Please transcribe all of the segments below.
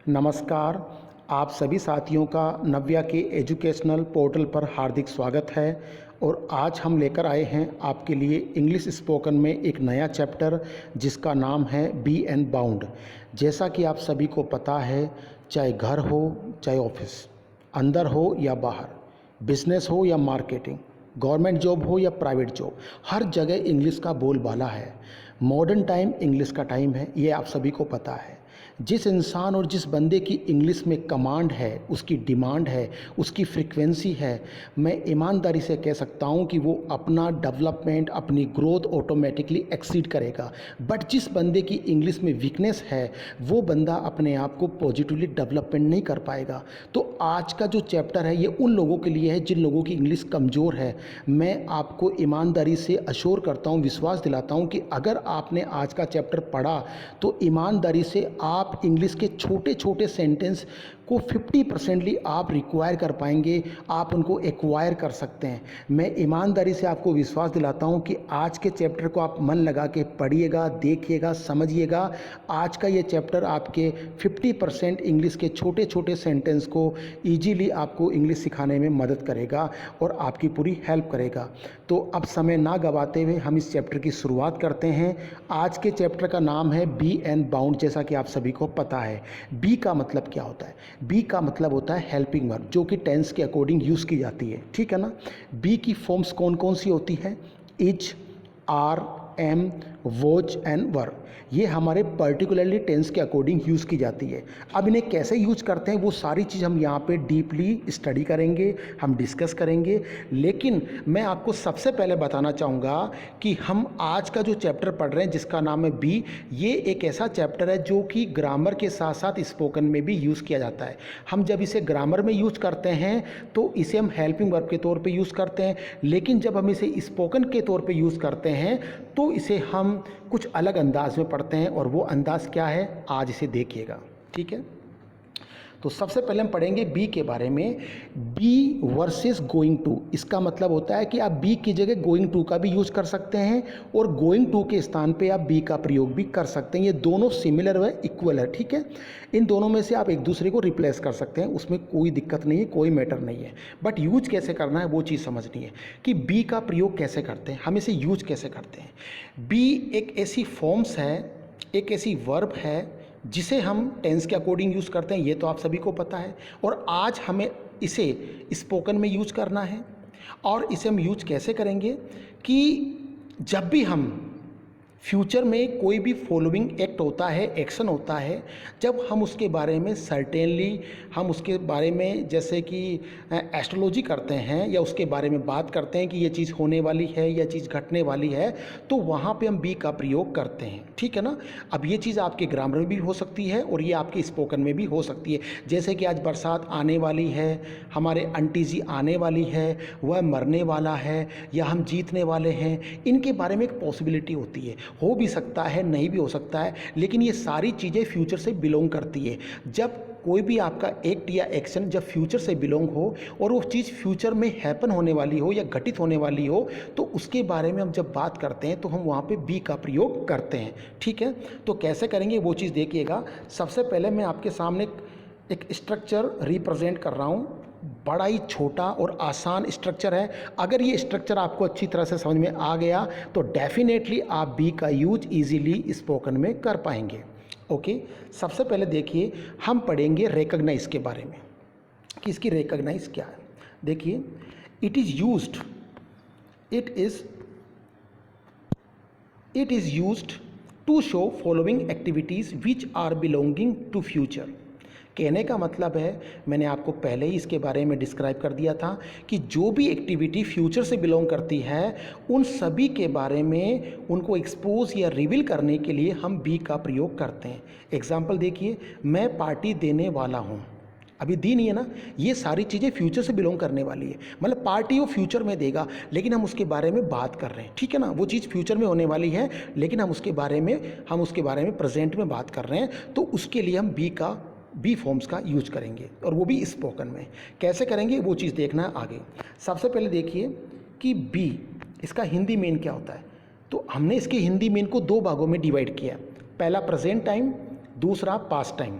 नमस्कार। आप सभी साथियों का नव्या के एजुकेशनल पोर्टल पर हार्दिक स्वागत है। और आज हम लेकर आए हैं आपके लिए इंग्लिश स्पोकन में एक नया चैप्टर जिसका नाम है बी एंड बाउंड। जैसा कि आप सभी को पता है, चाहे घर हो चाहे ऑफिस, अंदर हो या बाहर, बिजनेस हो या मार्केटिंग, गवर्नमेंट जॉब हो या प्राइवेट जॉब, हर जगह इंग्लिश का बोलबाला है। मॉडर्न टाइम इंग्लिश का टाइम है, ये आप सभी को पता है। जिस इंसान और जिस बंदे की इंग्लिश में कमांड है, उसकी डिमांड है, उसकी फ्रीक्वेंसी है, मैं ईमानदारी से कह सकता हूँ कि वो अपना डेवलपमेंट, अपनी ग्रोथ ऑटोमेटिकली एक्सीड करेगा। बट जिस बंदे की इंग्लिश में वीकनेस है, वो बंदा अपने आप को पॉजिटिवली डेवलपमेंट नहीं कर पाएगा। तो आज का जो चैप्टर है ये उन लोगों के लिए है जिन लोगों की इंग्लिश कमज़ोर है। मैं आपको ईमानदारी से अश्योर करता हूँ, विश्वास दिलाता हूँ कि अगर आपने आज का चैप्टर पढ़ा तो ईमानदारी से आप इंग्लिश के छोटे छोटे सेंटेंस को 50% आप रिक्वायर कर पाएंगे, आप उनको एक्वायर कर सकते हैं। मैं ईमानदारी से आपको विश्वास दिलाता हूं कि आज के चैप्टर को आप मन लगा के पढ़िएगा, देखिएगा, समझिएगा। आज का ये चैप्टर आपके 50% इंग्लिश के छोटे छोटे सेंटेंस को ईजीली आपको इंग्लिश सिखाने में मदद करेगा और आपकी पूरी हेल्प करेगा। तो अब समय ना गवाते हुए हम इस चैप्टर की शुरुआत करते हैं। आज के चैप्टर का नाम है बी एंड बाउंड। जैसा कि आप सभी को पता है, बी का मतलब क्या होता है? बी का मतलब होता है हेल्पिंग वर्ब, जो कि टेंस के अकॉर्डिंग यूज़ की जाती है। ठीक है ना। बी की फॉर्म्स कौन कौन सी होती है? Is, are, am, was and were. ये हमारे पर्टिकुलरली टेंस के अकॉर्डिंग यूज़ की जाती है। अब इन्हें कैसे यूज करते हैं वो सारी चीज़ हम यहाँ पे डीपली स्टडी करेंगे, हम डिस्कस करेंगे। लेकिन मैं आपको सबसे पहले बताना चाहूँगा कि हम आज का जो चैप्टर पढ़ रहे हैं जिसका नाम है बी, ये एक ऐसा चैप्टर है जो कि ग्रामर के साथ साथ स्पोकन में भी यूज़ किया जाता है। हम जब इसे ग्रामर में यूज़ करते हैं तो इसे हम हेल्पिंग वर्ब के तौर पर यूज़ करते हैं, लेकिन जब हम इसे स्पोकन के तौर पर यूज़ करते हैं तो इसे हम कुछ अलग अंदाज में पढ़ते हैं। और वो अंदाज क्या है, आज इसे देखिएगा। ठीक है। तो सबसे पहले हम पढ़ेंगे बी के बारे में। Be versus going to. इसका मतलब होता है कि आप बी की जगह गोइंग टू का भी यूज कर सकते हैं और गोइंग टू के स्थान पे आप बी का प्रयोग भी कर सकते हैं। ये दोनों सिमिलर व इक्वल है। ठीक है। इन दोनों में से आप एक दूसरे को रिप्लेस कर सकते हैं, उसमें कोई दिक्कत नहीं है, कोई मैटर नहीं है। बट यूज कैसे करना है वो चीज़ समझनी है कि बी का प्रयोग कैसे करते हैं, हम इसे यूज कैसे करते हैं। बी एक ऐसी फॉर्म्स है, एक ऐसी वर्ब है जिसे हम टेंस के अकॉर्डिंग यूज़ करते हैं, ये तो आप सभी को पता है। और आज हमें इसे स्पोकन में यूज करना है। और इसे हम यूज कैसे करेंगे कि जब भी हम फ्यूचर में कोई भी फॉलोइंग एक्ट होता है, एक्शन होता है, जब हम उसके बारे में सर्टेनली, हम उसके बारे में जैसे कि एस्ट्रोलॉजी करते हैं या उसके बारे में बात करते हैं कि ये चीज़ होने वाली है या चीज़ घटने वाली है, तो वहाँ पे हम बी का प्रयोग करते हैं। ठीक है ना। अब ये चीज़ आपके ग्रामर में भी हो सकती है और ये आपके स्पोकन में भी हो सकती है। जैसे कि आज बरसात आने वाली है, हमारे आंटी जी आने वाली है, वह मरने वाला है या हम जीतने वाले हैं, इनके बारे में एक पॉसिबिलिटी होती है। हो भी सकता है, नहीं भी हो सकता है, लेकिन ये सारी चीज़ें फ्यूचर से बिलोंग करती है। जब कोई भी आपका एक्ट या एक्शन जब फ्यूचर से बिलोंग हो और वो चीज़ फ्यूचर में हैपन होने वाली हो या घटित होने वाली हो, तो उसके बारे में हम जब बात करते हैं तो हम वहाँ पे बी का प्रयोग करते हैं। ठीक है। तो कैसे करेंगे वो चीज़ देखिएगा। सबसे पहले मैं आपके सामने एक स्ट्रक्चर रिप्रेजेंट कर रहा हूँ। बड़ा ही छोटा और आसान स्ट्रक्चर है। अगर ये स्ट्रक्चर आपको अच्छी तरह से समझ में आ गया तो डेफिनेटली आप बी का यूज इजीली स्पोकन में कर पाएंगे। ओके। सबसे पहले देखिए, हम पढ़ेंगे रिकॉग्नाइज के बारे में कि इसकी रिकॉग्नाइज क्या है। देखिए, it is used to show following activities which are belonging to future. कहने का मतलब है, मैंने आपको पहले ही इसके बारे में डिस्क्राइब कर दिया था कि जो भी एक्टिविटी फ्यूचर से बिलोंग करती है उन सभी के बारे में उनको एक्सपोज या रिवील करने के लिए हम बी का प्रयोग करते हैं। एग्जाम्पल देखिए, मैं पार्टी देने वाला हूँ। अभी दी नहीं है ना, ये सारी चीज़ें फ्यूचर से बिलोंग करने वाली है। मतलब पार्टी वो फ्यूचर में देगा, लेकिन हम उसके बारे में बात कर रहे हैं। ठीक है ना। वो चीज़ फ्यूचर में होने वाली है, लेकिन हम उसके बारे में प्रेजेंट में बात कर रहे हैं। तो उसके लिए हम बी फॉर्म्स का यूज करेंगे और वो भी स्पोकन में। कैसे करेंगे वो चीज़ देखना है आगे। सबसे पहले देखिए कि बी, इसका हिंदी मीन क्या होता है। तो हमने इसके हिंदी मीन को दो भागों में डिवाइड किया है। पहला प्रेजेंट टाइम, दूसरा पास्ट टाइम।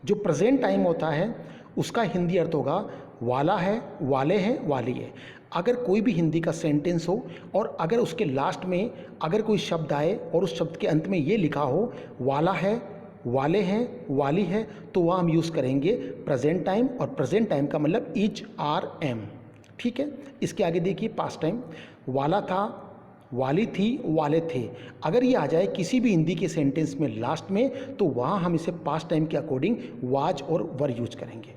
जो प्रेजेंट टाइम होता है उसका हिंदी अर्थ होगा वाला है, वाले हैं, वाली है। अगर कोई भी हिंदी का सेंटेंस हो और अगर उसके लास्ट में अगर कोई शब्द आए और उस शब्द के अंत में ये लिखा हो वाला है, वाले हैं, वाली है, तो वह हम यूज़ करेंगे प्रेजेंट टाइम, और प्रेजेंट टाइम का मतलब इज, आर, एम। ठीक है। इसके आगे देखिए पास्ट टाइम, वाला था, वाली थी, वाले थे। अगर ये आ जाए किसी भी हिंदी के सेंटेंस में लास्ट में, तो वहाँ हम इसे पास्ट टाइम के अकॉर्डिंग वाज और वर यूज करेंगे।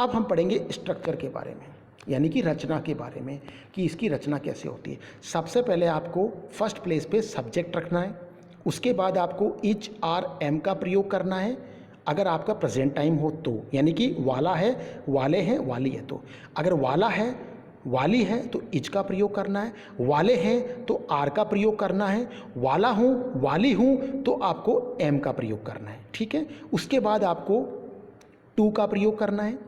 अब हम पढ़ेंगे स्ट्रक्चर के बारे में, यानी कि रचना के बारे में, कि इसकी रचना कैसे होती है। सबसे पहले आपको फर्स्ट प्लेस पे सब्जेक्ट रखना है, उसके बाद आपको इच, आर, एम का प्रयोग करना है अगर आपका प्रेजेंट टाइम हो तो, यानी कि वाला है, वाले हैं, वाली है। तो अगर वाला है, वाली है तो इज का प्रयोग करना है, वाले हैं तो आर का प्रयोग करना है, वाला हूँ, वाली हूँ तो आपको एम का प्रयोग करना है। ठीक है। उसके बाद आपको टू का प्रयोग करना है,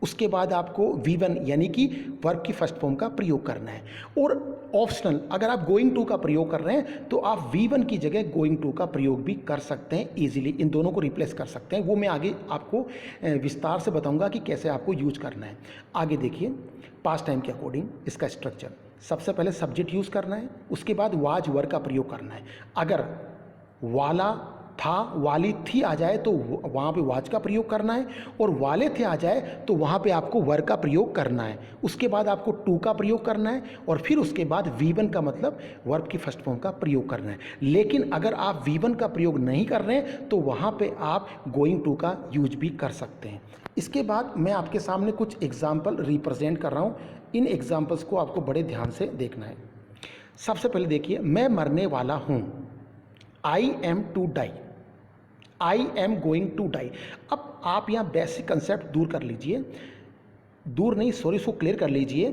उसके बाद आपको V1 यानी कि वर्ब की फर्स्ट फॉर्म का प्रयोग करना है। और ऑप्शनल अगर आप गोइंग टू का प्रयोग कर रहे हैं तो आप V1 की जगह गोइंग टू का प्रयोग भी कर सकते हैं इजीली, इन दोनों को रिप्लेस कर सकते हैं। वो मैं आगे आपको विस्तार से बताऊंगा कि कैसे आपको यूज करना है। आगे देखिए पास्ट टाइम के अकॉर्डिंग इसका स्ट्रक्चर, सबसे पहले सब्जेक्ट यूज़ करना है, उसके बाद वाज वर का प्रयोग करना है। अगर वाला था, वाली थी आ जाए तो वहाँ पे वाज का प्रयोग करना है, और वाले थे आ जाए तो वहाँ पे आपको वर का प्रयोग करना है। उसके बाद आपको टू का प्रयोग करना है, और फिर उसके बाद V1 का मतलब वर्ब की फर्स्ट फॉर्म का प्रयोग करना है। लेकिन अगर आप V1 का प्रयोग नहीं कर रहे हैं तो वहाँ पे आप गोइंग टू का यूज भी कर सकते हैं। इसके बाद मैं आपके सामने कुछ एग्जाम्पल रिप्रेजेंट कर रहा हूँ, इन एग्जाम्पल्स को आपको बड़े ध्यान से देखना है। सबसे पहले देखिए, मैं मरने वाला हूँ, I am to die, I am going to die. अब आप यहाँ बेसिक कंसेप्ट दूर कर लीजिए, दूर नहीं सॉरी, इसको क्लियर कर लीजिए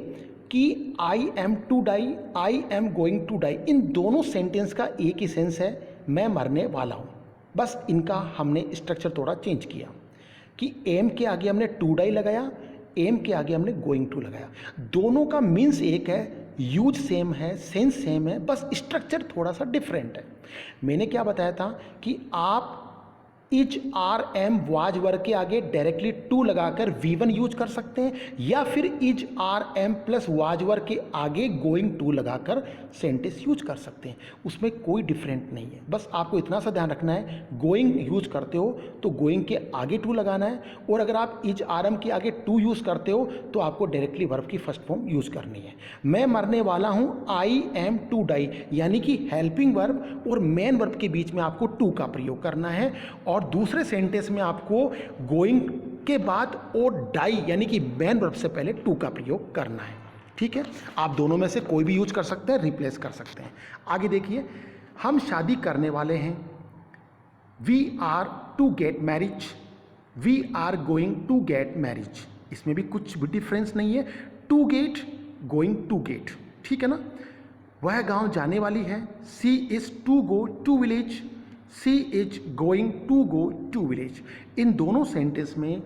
कि I am to die, I am going to die, इन दोनों सेंटेंस का एक ही सेंस है, मैं मरने वाला हूँ। बस इनका हमने स्ट्रक्चर थोड़ा चेंज किया कि एम के आगे हमने टू डाई लगाया, एम के आगे हमने गोइंग टू लगाया। दोनों का मीन्स एक है, यूज सेम है, सेंस सेम है, बस स्ट्रक्चर थोड़ा सा डिफरेंट है। मैंने क्या बताया था कि आप is, are, am, was were के आगे डायरेक्टली टू लगाकर V1 यूज कर सकते हैं, या फिर is, are, am plus was were के आगे गोइंग टू लगाकर सेंटेंस यूज कर सकते हैं। उसमें कोई डिफरेंट नहीं है। बस आपको इतना सा ध्यान रखना है, गोइंग यूज करते हो तो गोइंग के आगे टू लगाना है, और अगर आप इज, आर, एम के आगे टू यूज करते हो तो आपको डायरेक्टली वर्ब की फर्स्ट फॉर्म यूज करनी है। मैं मरने वाला हूँ, आई एम टू डाई, यानी कि हेल्पिंग वर्ब और मेन वर्ब के बीच में आपको टू का प्रयोग करना है, और दूसरे सेंटेंस में आपको गोइंग के बाद और डाई यानी कि मेन वर्ब से पहले टू का प्रयोग करना है। ठीक है। आप दोनों में से कोई भी यूज कर सकते हैं, रिप्लेस कर सकते हैं। आगे देखिए, हम शादी करने वाले हैं, we are to get marriage, we are going to get marriage. इसमें भी कुछ भी डिफरेंस नहीं है, to get, going to get. ठीक है ना। वह गांव जाने वाली है, she is to go to village, she is going to go to village. इन दोनों सेंटेंस में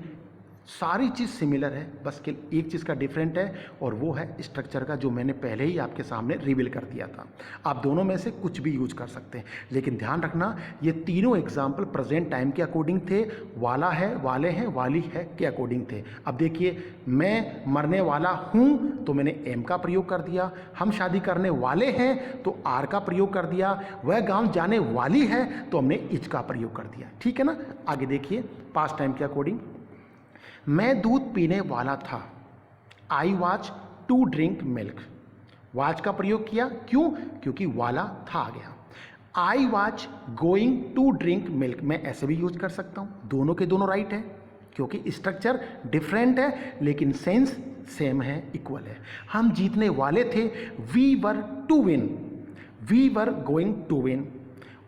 सारी चीज़ सिमिलर है, बस के एक चीज़ का डिफरेंट है, और वो है स्ट्रक्चर का, जो मैंने पहले ही आपके सामने रिवील कर दिया था। आप दोनों में से कुछ भी यूज कर सकते हैं, लेकिन ध्यान रखना ये तीनों एग्जाम्पल प्रेजेंट टाइम के अकॉर्डिंग थे, वाला है, वाले हैं, वाली है के अकॉर्डिंग थे। अब देखिए, मैं मरने वाला हूँ तो मैंने एम का प्रयोग कर दिया, हम शादी करने वाले हैं तो आर का प्रयोग कर दिया, वह गाँव जाने वाली है तो हमने इज का प्रयोग कर दिया। ठीक है ना। आगे देखिए पास्ट टाइम के अकॉर्डिंग, मैं दूध पीने वाला था, I was to drink milk. Was का प्रयोग किया, क्यों? क्योंकि वाला था आ गया। I was going to drink milk, मैं ऐसे भी यूज कर सकता हूं, दोनों के दोनों राइट है, क्योंकि स्ट्रक्चर डिफरेंट है लेकिन सेंस सेम है, इक्वल है। हम जीतने वाले थे, we were to win, we were going to win.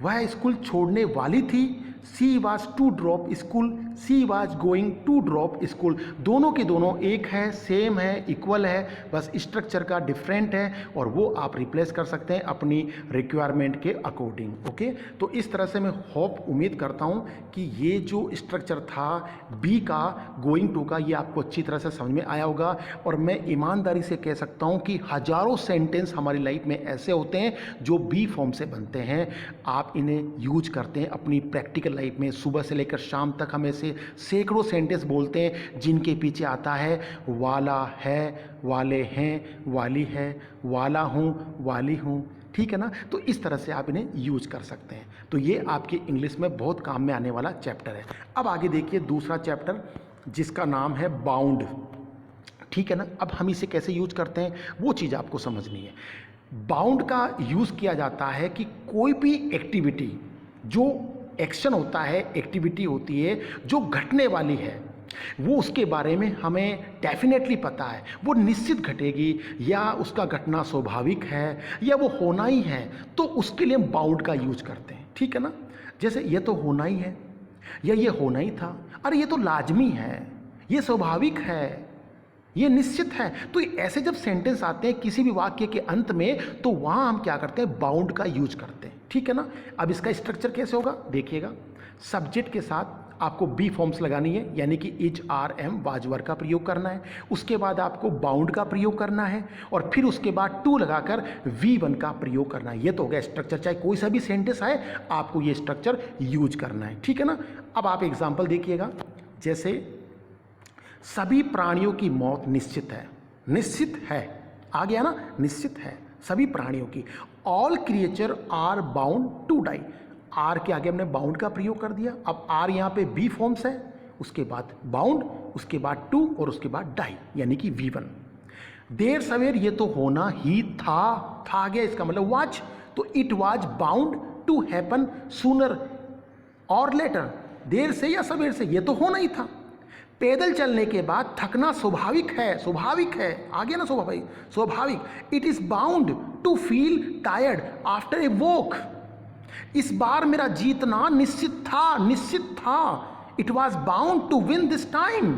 वह स्कूल छोड़ने वाली थी, she was to drop school, she was going to drop school. दोनों के दोनों एक है, सेम है, इक्वल है, बस स्ट्रक्चर का डिफरेंट है, और वो आप रिप्लेस कर सकते हैं अपनी रिक्वायरमेंट के अकॉर्डिंग। ओके, तो इस तरह से मैं उम्मीद करता हूँ कि ये जो स्ट्रक्चर था बी का, गोइंग टू का, ये आपको अच्छी तरह से समझ में आया होगा। और मैं ईमानदारी से कह सकता हूँ कि हजारों सेंटेंस हमारी लाइफ में ऐसे होते हैं जो बी फॉर्म से बनते हैं, आप इन्हें यूज करते हैं अपनी प्रैक्टिकल लाइफ में सुबह से लेकर शाम तक हम ऐसे सैकड़ों सेंटेंस बोलते हैं जिनके पीछे आता है वाला है, वाले हैं, वाली है, वाला हूँ, वाली हूँ, ठीक है ना। तो इस तरह से आप इन्हें यूज कर सकते हैं। तो ये आपके इंग्लिश में बहुत काम में आने वाला चैप्टर है। अब आगे देखिए दूसरा चैप्टर जिसका नाम है बाउंड, ठीक है ना। अब हम इसे कैसे यूज करते हैं वो चीज़ आपको समझनी है। बाउंड का यूज़ किया जाता है कि कोई भी एक्टिविटी, जो एक्शन होता है, एक्टिविटी होती है जो घटने वाली है, वो उसके बारे में हमें डेफिनेटली पता है, वो निश्चित घटेगी या उसका घटना स्वाभाविक है या वो होना ही है, तो उसके लिए हम बाउंड का यूज करते हैं, ठीक है ना। जैसे ये तो होना ही है या ये होना ही था, अरे ये तो लाजमी है, ये स्वाभाविक है, ये निश्चित है। तो ऐसे जब सेंटेंस आते हैं किसी भी वाक्य के अंत में, तो वहाँ हम क्या करते हैं, बाउंड का यूज करते हैं, ठीक है ना। अब इसका स्ट्रक्चर कैसे होगा देखिएगा। सब्जेक्ट के साथ आपको बी फॉर्म्स लगानी है, यानी कि इज, आर, एम, वाज, वर का प्रयोग करना है। उसके बाद आपको बाउंड का प्रयोग करना है और फिर उसके बाद टू लगाकर V1 का प्रयोग करना है। ये तो हो गया स्ट्रक्चर, चाहे कोई सा भी सेंटेंस आए आपको ये स्ट्रक्चर यूज करना है, ठीक है ना। अब आप एग्जाम्पल देखिएगा, जैसे सभी प्राणियों की मौत निश्चित है, निश्चित है, आ गया ना, निश्चित है सभी प्राणियों की। All creature are bound to die, are के आगे हमने बाउंड का प्रयोग कर दिया। अब आर यहाँ पे बी फॉर्म्स है, उसके बाद बाउंड, उसके बाद टू और उसके बाद डाई, यानी कि V1। देर सवेर ये तो होना ही था आ गया, इसका मतलब वाज, तो it was bound to happen sooner or later, देर से या सवेर से ये तो होना ही था। पैदल चलने के बाद थकना स्वाभाविक है, स्वाभाविक है, आ गया ना, स्वाभाविक, स्वाभाविक। It is bound to feel tired after a walk, इस बार मेरा जीतना निश्चित था, निश्चित था। It was bound to win this time,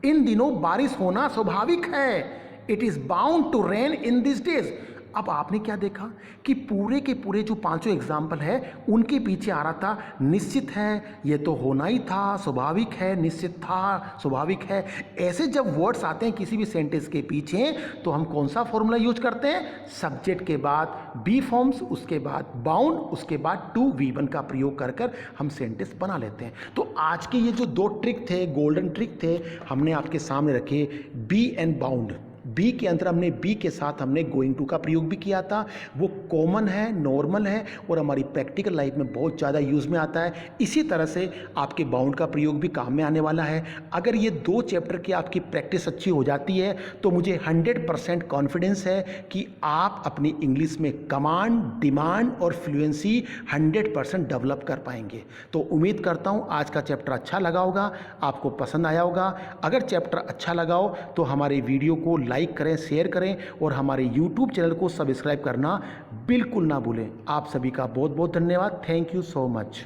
इन दिनों बारिश होना स्वाभाविक है। It is bound to rain in this days. अब आपने क्या देखा कि पूरे के पूरे जो पांचों एग्जाम्पल है उनके पीछे आ रहा था निश्चित है, ये तो होना ही था, स्वाभाविक है, निश्चित था, स्वाभाविक है। ऐसे जब वर्ड्स आते हैं किसी भी सेंटेंस के पीछे, तो हम कौन सा फॉर्मूला यूज करते हैं, सब्जेक्ट के बाद बी फॉर्म्स, उसके बाद बाउंड, उसके बाद टू V1 का प्रयोग कर कर हम सेंटेंस बना लेते हैं। तो आज के ये जो दो ट्रिक थे, गोल्डन ट्रिक थे, हमने आपके सामने रखे। बी एंड बाउंड, बी के अंदर हमने बी के साथ हमने गोइंग टू का प्रयोग भी किया था, वो कॉमन है, नॉर्मल है और हमारी प्रैक्टिकल लाइफ में बहुत ज़्यादा यूज़ में आता है। इसी तरह से आपके बाउंड का प्रयोग भी काम में आने वाला है। अगर ये दो चैप्टर की आपकी प्रैक्टिस अच्छी हो जाती है तो मुझे 100% कॉन्फिडेंस है कि आप अपनी इंग्लिश में कमांड, डिमांड और फ्लुएंसी 100% डेवलप कर पाएंगे। तो उम्मीद करता हूँ आज का चैप्टर अच्छा लगा होगा, आपको पसंद आया होगा। अगर चैप्टर अच्छा लगा हो तो हमारे वीडियो को लाइक करें, शेयर करें और हमारे YouTube चैनल को सब्सक्राइब करना बिल्कुल ना भूलें। आप सभी का बहुत बहुत धन्यवाद। Thank you so much.